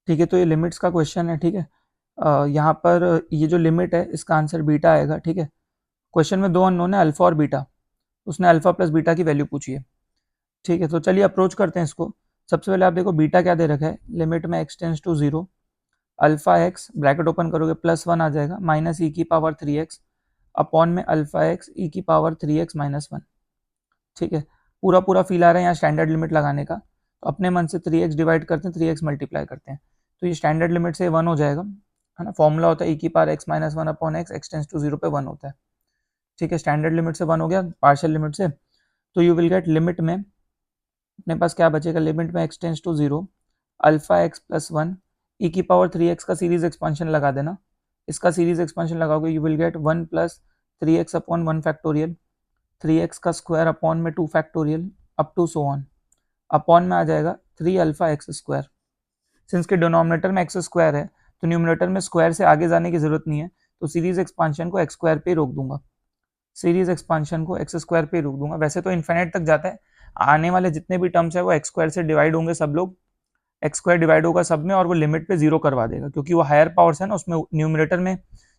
ठीक है, तो ये लिमिट्स का क्वेश्चन है। ठीक है, यहाँ पर ये जो लिमिट है इसका आंसर बीटा आएगा। ठीक है, क्वेश्चन में दो अननोन है, अल्फा और बीटा, उसने अल्फा प्लस बीटा की वैल्यू पूछी है। ठीक है, तो चलिए अप्रोच करते हैं इसको। सबसे पहले आप देखो बीटा क्या दे रखा है, लिमिट में x tends to zero, alpha x bracket open करोगे प्लस वन आ जाएगा माइनस ई की पावर थ्री एक्स अपॉन में अल्फा एक्स ई की power three x minus one. ठीक है, पूरा पूरा फील आ रहा है यहाँ स्टैंडर्ड लिमिट लगाने का, तो अपने मन से थ्री एक्स डिवाइड करते हैं, थ्री एक्स मल्टीप्लाई करते हैं, तो ये स्टैंडर्ड लिमिट से वन हो जाएगा, है ना। फॉर्मूला होता है ई की power x minus one upon x tends to zero पे वन होता है। ठीक है, स्टैंडर्ड लिमिट से वन हो गया पार्शियल लिमिट से, तो यू विल गेट लिमिट में अपने पास क्या बचेगा, लिमिट में x tends to zero alpha x plus one e की पावर थ्री एक्स का सीरीज एक्सपांशन लगा देना, इसका सीरीज एक्सपांशन लगाओगे you will get one plus three x upon one factorial, three x का स्क्वायर अपॉन में two factorial up to so on, upon में आ जाएगा three alpha x square. Since के डिनोमिनेटर में एक्स स्क्वायर है तो न्यूमिनेटर में स्क्वायर से आगे जाने की जरूरत नहीं है, तो सीरीज एक्सपांशन को एक्स स्क्वायर पे रोक दूंगा, सीरीज एक्सपांशन को एक्स स्क्वायर पे रोक दूंगा। वैसे तो इन्फिनिट तक जाता है, आने वाले जितने भी टर्म्स है वो एक्स स्क्वायर से डिवाइड होंगे, सब लोग एक्स स्क्वायर डिवाइड होगा सब में, और वो लिमिट पे जीरो करवा देगा, क्योंकि वो हायर पावर्स है ना, उसमें न्यूमिनेटर में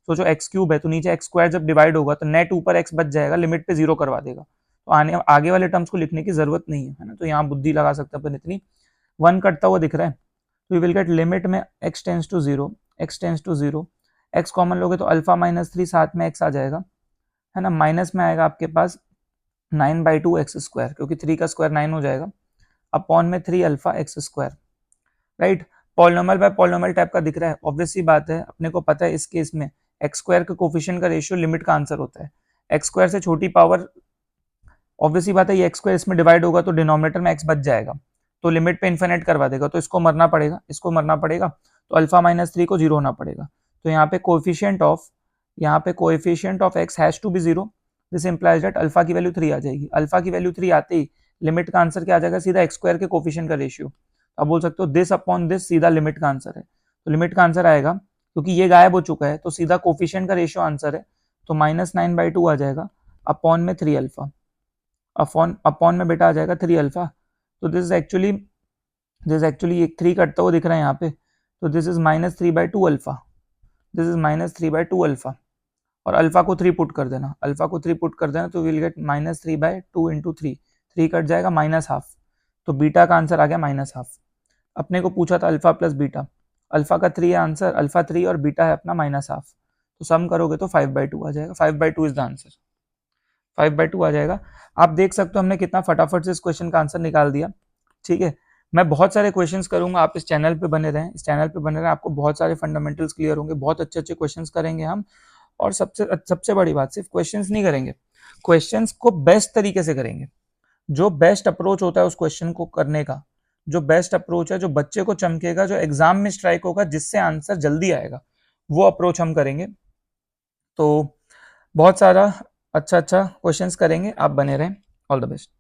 सोचो एक्स क्यूब है तो नीचे एक्स स्क्वायर जब डिवाइड होगा तो नेट ऊपर एक्स बच जाएगा, लिमिट पे जीरो करवा देगा, तो आगे वाले टर्म्स को लिखने की जरूरत नहीं है ना, तो यहाँ बुद्धि लगा सकते हैं अपन इतनी। वन कटता हुआ दिख रहा है, तो यू विल गेट लिमिट में x tends to zero, x tends to zero, x common लोगे तो अल्फा माइनस थ्री साथ में एक्स आ जाएगा, है ना, माइनस में आएगा आपके पास nine by two x square, क्योंकि थ्री का स्क्वायर नाइन हो जाएगा, अपॉन में three alpha x square. Right, polynomial by polynomial type का दिख रहा है, ऑब्वियस सी बात है, अपने को पता है इस केस में एक्स स्क्वायर के कोफिशिएंट का रेशियो लिमिट का आंसर होता है, एक्स स्क्वायर से छोटी पावर, ऑब्वियस सी बात है, ये एक्स स्क्वायर इसमें डिवाइड होगा तो डिनोमिनेटर में एक्स बच जाएगा, तो लिमिट पे इन्फिनिट करवा देगा, तो इसको मरना पड़ेगा, इसको मरना पड़ेगा, तो अल्फा माइनस थ्री को जीरो होना पड़ेगा, तो यहाँ पे कोएफिशिएंट ऑफ, यहाँ पे coefficient of x has to be zero, this implies that alpha की वैल्यू थ्री आ जाएगी, अल्फा की वैल्यू थ्री आते ही लिमिट का आंसर क्या आ जाएगा, सीधा एक्स स्क्वायर के कोफिशिएंट का रेशियो, अब बोल सकते हो दिस अपॉन दिस सीधा लिमिट का आंसर है, तो लिमिट का आंसर आएगा, क्योंकि ये गायब हो चुका है तो सीधा कोफिशिएंट का रेशियो आंसर है, तो माइनस नाइन बाई टू आ जाएगा अपॉन में थ्री अल्फा, अपॉन अपॉन में बेटा आ जाएगा थ्री अल्फा, तो दिस एक्चुअली एक थ्री कटता हुआ दिख रहा है यहाँ पे, तो this is minus three by two alpha, this is minus three by two alpha, और अल्फा को थ्री पुट कर देना, अल्फा को थ्री पुट कर देना, तो will get minus three by two into three, three cut जाएगा माइनस हाफ, तो बीटा का आंसर आ गया माइनस हाफ। अपने को पूछा था अल्फा प्लस बीटा, अल्फा का थ्री है आंसर, अल्फा थ्री और बीटा है अपना माइनस हाफ, तो सम करोगे तो फाइव बाई टू आ जाएगा, five by two is the answer, five by two आ जाएगा। आप देख सकते हो हमने कितना फटाफट से इस क्वेश्चन का आंसर निकाल दिया। ठीक है, मैं बहुत सारे क्वेश्चंस करूंगा, आप इस चैनल पे बने रहें, इस चैनल पे बने रहें, आपको बहुत सारे फंडामेंटल्स क्लियर होंगे, बहुत अच्छे अच्छे क्वेश्चंस करेंगे हम, और सबसे सबसे बड़ी बात सिर्फ क्वेश्चंस नहीं करेंगे, क्वेश्चंस को बेस्ट तरीके से करेंगे, जो बेस्ट अप्रोच होता है उस क्वेश्चन को करने का, जो बेस्ट अप्रोच है, जो बच्चे को चमकेगा, जो एग्जाम में स्ट्राइक होगा, जिससे आंसर जल्दी आएगा, वो अप्रोच हम करेंगे। तो बहुत सारा अच्छा अच्छा क्वेश्चंस करेंगे, आप बने रहें, ऑल द बेस्ट।